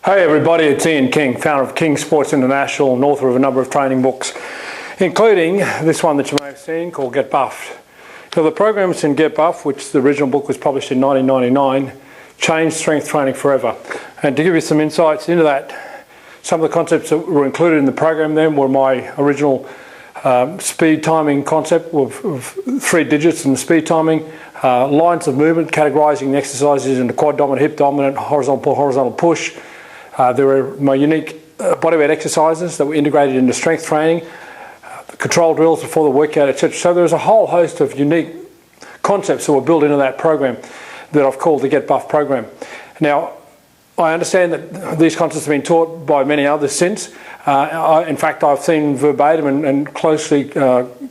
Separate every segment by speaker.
Speaker 1: Hey everybody, it's Ian King, founder of King Sports International and author of a number of training books, including this one that you may have seen called Get Buffed. Now, the programs in Get Buffed, which the original book was published in 1999, changed strength training forever. And to give you some insights into that, some of the concepts that were included in the program then were my original speed timing concept of 3 digits in the speed timing, lines of movement, categorizing the exercises into quad dominant, hip dominant, horizontal push. There were my unique bodyweight exercises that were integrated into strength training, control drills before the workout, etc. So there was a whole host of unique concepts that were built into that program that I've called the Get Buffed program. Now, I understand that these concepts have been taught by many others since. In fact, I've seen verbatim and closely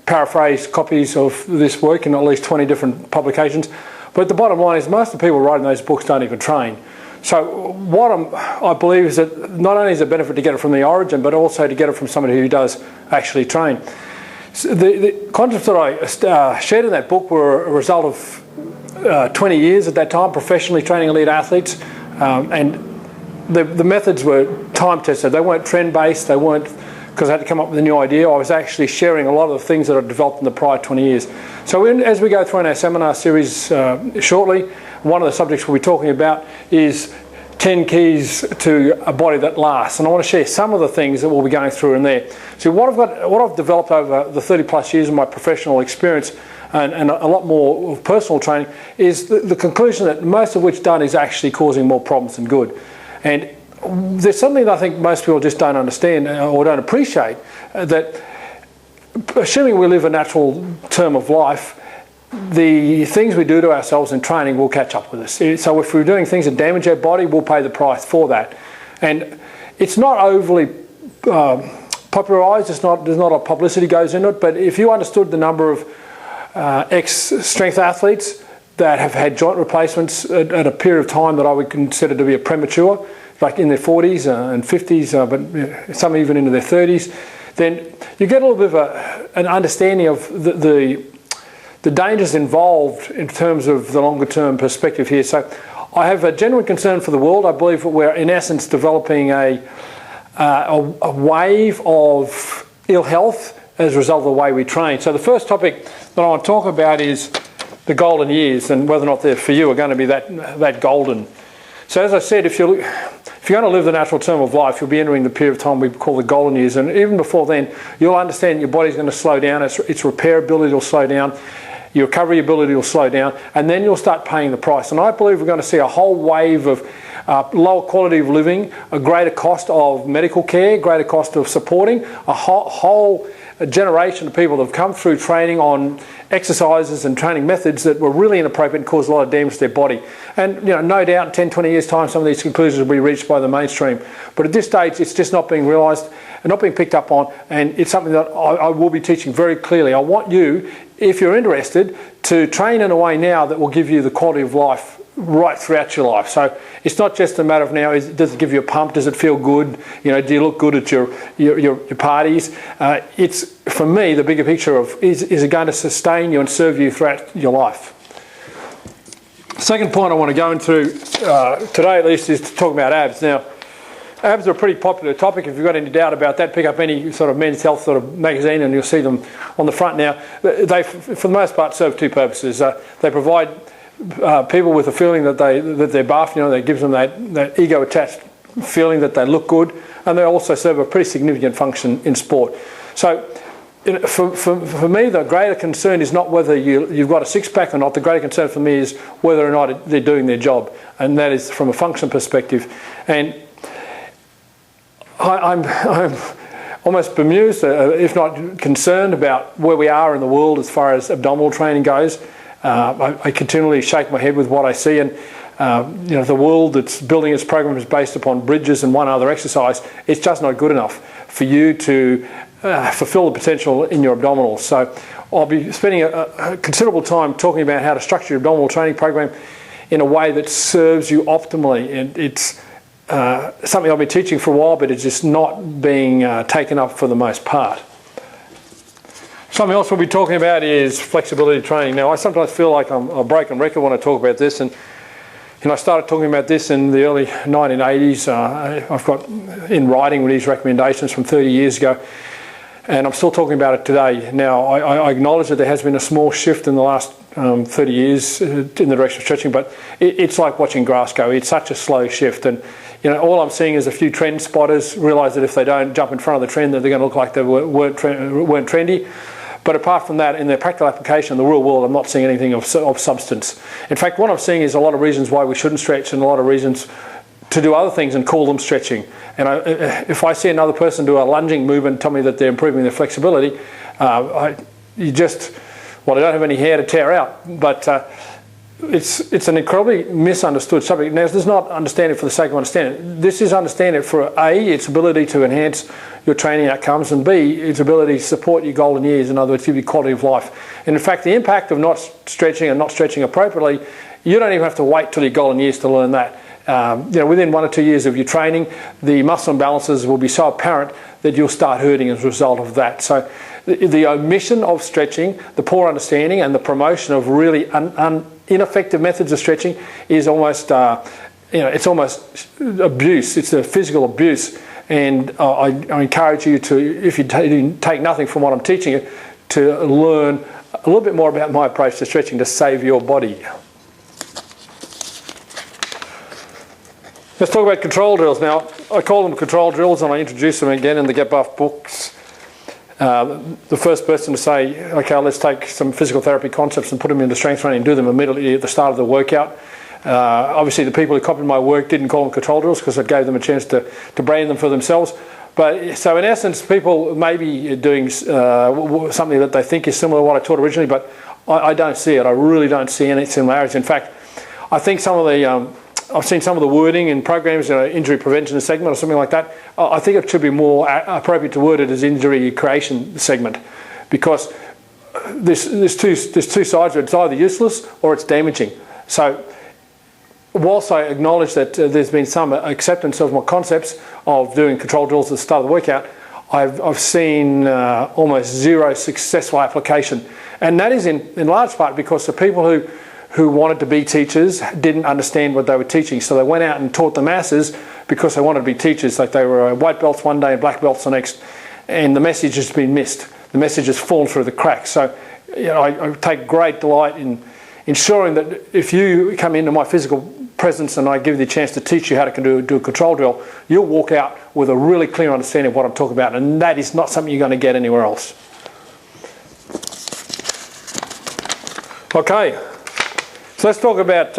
Speaker 1: paraphrased copies of this work in at least 20 different publications. But the bottom line is most of the people writing those books don't even train. So what I believe is that not only is it a benefit to get it from the origin, but also to get it from somebody who does actually train. So the concepts that I shared in that book were a result of 20 years at that time professionally training elite athletes, and the methods were time tested. They weren't trend based. They weren't because I had to come up with a new idea. I was actually sharing a lot of the things that I'd developed in the prior 20 years. So as we go through in our seminar series shortly, one of the subjects we'll be talking about is 10 keys to a body that lasts. And I want to share some of the things that we'll be going through in there. So what I've developed over the 30 plus years of my professional experience and a lot more of personal training is the conclusion that most of which done is actually causing more problems than good. And there's something that I think most people just don't understand or don't appreciate, that assuming we live a natural term of life, the things we do to ourselves in training will catch up with us. So if we're doing things that damage our body, we'll pay the price for that. And it's not overly popularised, there's not a lot of publicity goes into it, but if you understood the number of ex-strength athletes that have had joint replacements at a period of time that I would consider to be a premature, like in their 40s and 50s, but some even into their 30s, then you get a little bit of an understanding of the dangers involved in terms of the longer term perspective here. So I have a genuine concern for the world. I believe that we're in essence developing a wave of ill health as a result of the way we train. So the first topic that I want to talk about is the golden years and whether or not they're for you are going to be that golden. So as I said, if you're going to live the natural term of life, you'll be entering the period of time we call the golden years. And even before then, you'll understand your body's going to slow down, its repair ability will slow down, your recovery ability will slow down, and then you'll start paying the price. And I believe we're going to see a whole wave of lower quality of living, a greater cost of medical care, greater cost of supporting, a whole generation of people that have come through training on exercises and training methods that were really inappropriate and caused a lot of damage to their body. And no doubt in 10, 20 years' time, some of these conclusions will be reached by the mainstream. But at this stage, it's just not being realised and not being picked up on, and it's something that I will be teaching very clearly. I want you, if you're interested, to train in a way now that will give you the quality of life right throughout your life. So it's not just a matter of now, does it give you a pump, does it feel good, do you look good at your parties? It's, for me, the bigger picture of is it going to sustain you and serve you throughout your life? Second point I want to go into today at least is to talk about abs. Now, abs are a pretty popular topic. If you've got any doubt about that, pick up any sort of men's health sort of magazine and you'll see them on the front now. They, for the most part, serve two purposes. They provide people with a feeling that they're buff, that gives them that ego-attached feeling that they look good, and they also serve a pretty significant function in sport. So for me, the greater concern is not whether you've got a six-pack or not. The greater concern for me is whether or not they're doing their job, and that is from a function perspective. And I'm almost bemused, if not concerned, about where we are in the world as far as abdominal training goes. I continually shake my head with what I see, and the world that's building its programs based upon bridges and one other exercise, it's just not good enough for you to fulfill the potential in your abdominals. So I'll be spending a considerable time talking about how to structure your abdominal training program in a way that serves you optimally, and it's something I've been teaching for a while, but it's just not being taken up for the most part. Something else we'll be talking about is flexibility training. Now, I sometimes feel like I'm a broken record when I talk about this, and I started talking about this in the early 1980s. I've got in writing these recommendations from 30 years ago, and I'm still talking about it today. Now, I acknowledge that there has been a small shift in the last 30 years in the direction of stretching, but it's like watching grass go. It's such a slow shift, and all I'm seeing is a few trend spotters realise that if they don't jump in front of the trend, that they're going to look like they weren't trendy. But apart from that, in their practical application in the real world, I'm not seeing anything of substance. In fact, what I'm seeing is a lot of reasons why we shouldn't stretch and a lot of reasons to do other things and call them stretching. And if I see another person do a lunging movement and tell me that they're improving their flexibility, I don't have any hair to tear out, but it's an incredibly misunderstood subject. Now, this is not understanding for the sake of understanding. This is understanding for A, its ability to enhance your training outcomes, and B, its ability to support your golden years, in other words, give you quality of life. And in fact, the impact of not stretching and not stretching appropriately, you don't even have to wait till your golden years to learn that. Within 1 or 2 years of your training, the muscle imbalances will be so apparent that you'll start hurting as a result of that. So the omission of stretching, the poor understanding, and the promotion of really ineffective methods of stretching is almost, it's almost abuse. It's a physical abuse. And I encourage you to, if you take nothing from what I'm teaching you, to learn a little bit more about my approach to stretching to save your body. Let's talk about control drills. Now, I call them control drills, and I introduce them again in the Get Buff books. The first person to say, okay, let's take some physical therapy concepts and put them into strength training and do them immediately at the start of the workout. Obviously, the people who copied my work didn't call them control drills because it gave them a chance to brand them for themselves. But so in essence, people may be doing something that they think is similar to what I taught originally, but I don't see it. I really don't see any similarities. In fact, I think some of the I've seen some of the wording in programs, injury prevention segment or something like that. I think it should be more appropriate to word it as injury creation segment, because there's two sides to it. It's either useless or it's damaging. So whilst I acknowledge that there's been some acceptance of my concepts of doing control drills at the start of the workout, I've seen almost zero successful application. And that is in large part because the people who wanted to be teachers didn't understand what they were teaching. So they went out and taught the masses because they wanted to be teachers. Like they were white belts one day and black belts the next. And the message has been missed. The message has fallen through the cracks. So I take great delight in ensuring that if you come into my physical presence and I give you the chance to teach you how to do a control drill, you'll walk out with a really clear understanding of what I'm talking about. And that is not something you're going to get anywhere else. Okay. So let's talk about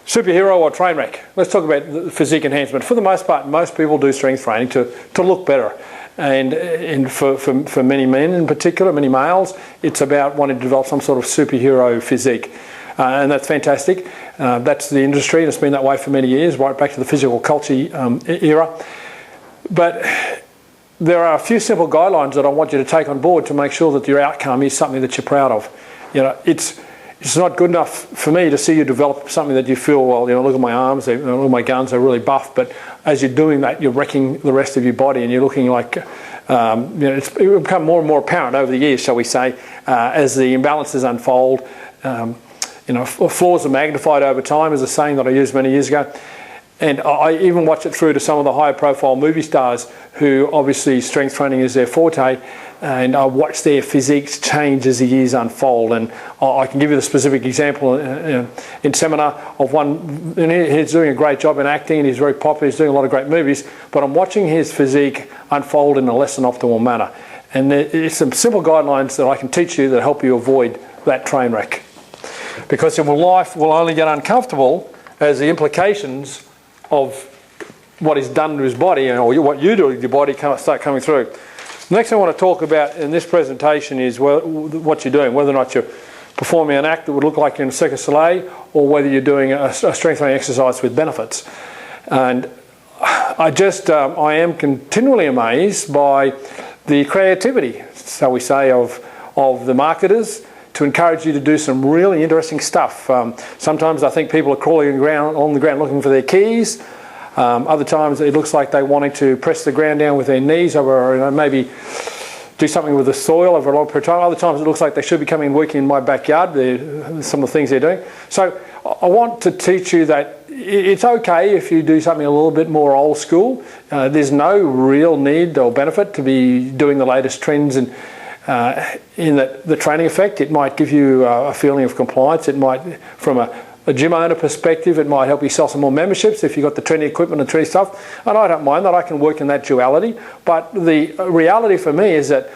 Speaker 1: superhero or train wreck. Let's talk about physique enhancement. For the most part, most people do strength training to look better. And for many men in particular, many males, it's about wanting to develop some sort of superhero physique. And that's fantastic. That's the industry, and it's been that way for many years, right back to the physical culture era. But there are a few simple guidelines that I want you to take on board to make sure that your outcome is something that you're proud of. It's not good enough for me to see you develop something that you feel, well, look at my arms, look at my guns, they're really buff. But as you're doing that, you're wrecking the rest of your body, and you're looking like, it will become more and more apparent over the years, shall we say, as the imbalances unfold. Flaws are magnified over time, is a saying that I used many years ago. And I even watch it through to some of the higher profile movie stars who obviously strength training is their forte, and I watch their physiques change as the years unfold. And I can give you the specific example in seminar of one, and he's doing a great job in acting and he's very popular, he's doing a lot of great movies, but I'm watching his physique unfold in a less than optimal manner. And there's some simple guidelines that I can teach you that help you avoid that train wreck. Because your life will only get uncomfortable as the implications of what is done to his body or what you do with your body start coming through. The next thing I want to talk about in this presentation is what you're doing, whether or not you're performing an act that would look like you're in Cirque du Soleil, or whether you're doing a strength training exercise with benefits. And I am continually amazed by the creativity, shall we say, of the marketers to encourage you to do some really interesting stuff. Sometimes I think people are crawling on the ground looking for their keys. Other times it looks like they're wanting to press the ground down with their knees, or maybe do something with the soil over a long period of time. Other times it looks like they should be coming and working in my backyard. Some of the things they're doing. So I want to teach you that it's okay if you do something a little bit more old school. There's no real need or benefit to be doing the latest trends in the training effect. It might give you a feeling of compliance. It might, from a gym owner perspective, it might help you sell some more memberships if you've got the trendy equipment and trendy stuff. And I don't mind that. I can work in that duality. But the reality for me is that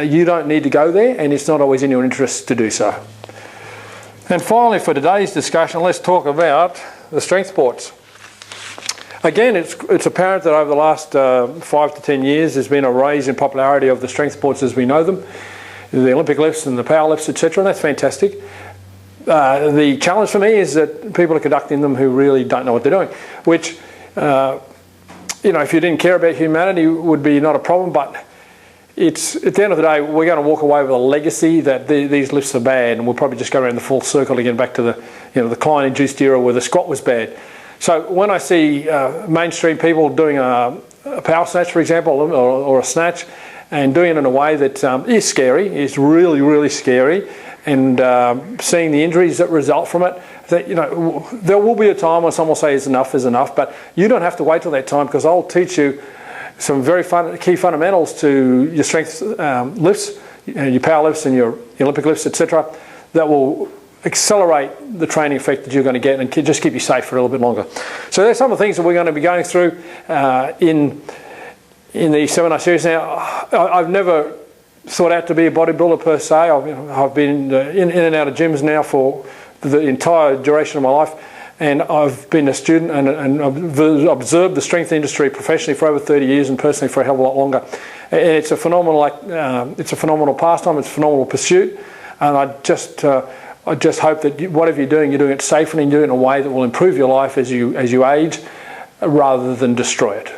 Speaker 1: you don't need to go there, and it's not always in your interest to do so. And finally, for today's discussion, let's talk about the strength sports. Again, it's apparent that over the last 5 to 10 years there's been a rise in popularity of the strength sports as we know them, the Olympic lifts and the power lifts, etc., and that's fantastic. The challenge for me is that people are conducting them who really don't know what they're doing, which, you know, if you didn't care about humanity would be not a problem, but it's, at the end of the day, we're going to walk away with a legacy that these lifts are bad, and we'll probably just go around the full circle again back to the, you know, the Klein-induced era where the squat was bad. So when I see mainstream people doing a power snatch, for example, or a snatch, and doing it in a way that is scary, is really, really scary, and seeing the injuries that result from it, that, you know, there will be a time when someone will say is enough, but you don't have to wait till that time, because I'll teach you some very key fundamentals to your strength lifts, your power lifts and your Olympic lifts, etc., that will accelerate the training effect that you're going to get and just keep you safe for a little bit longer. So there's some of the things that we're going to be going through in the seminar series. Now, I've never thought out to be a bodybuilder per se. I've been in and out of gyms now for the entire duration of my life, and I've been a student and I've observed the strength industry professionally for over 30 years and personally for a hell of a lot longer. And it's a phenomenal, it's a phenomenal pastime. It's a phenomenal pursuit, and I just hope that whatever you're doing it safely and do it in a way that will improve your life as you age, rather than destroy it.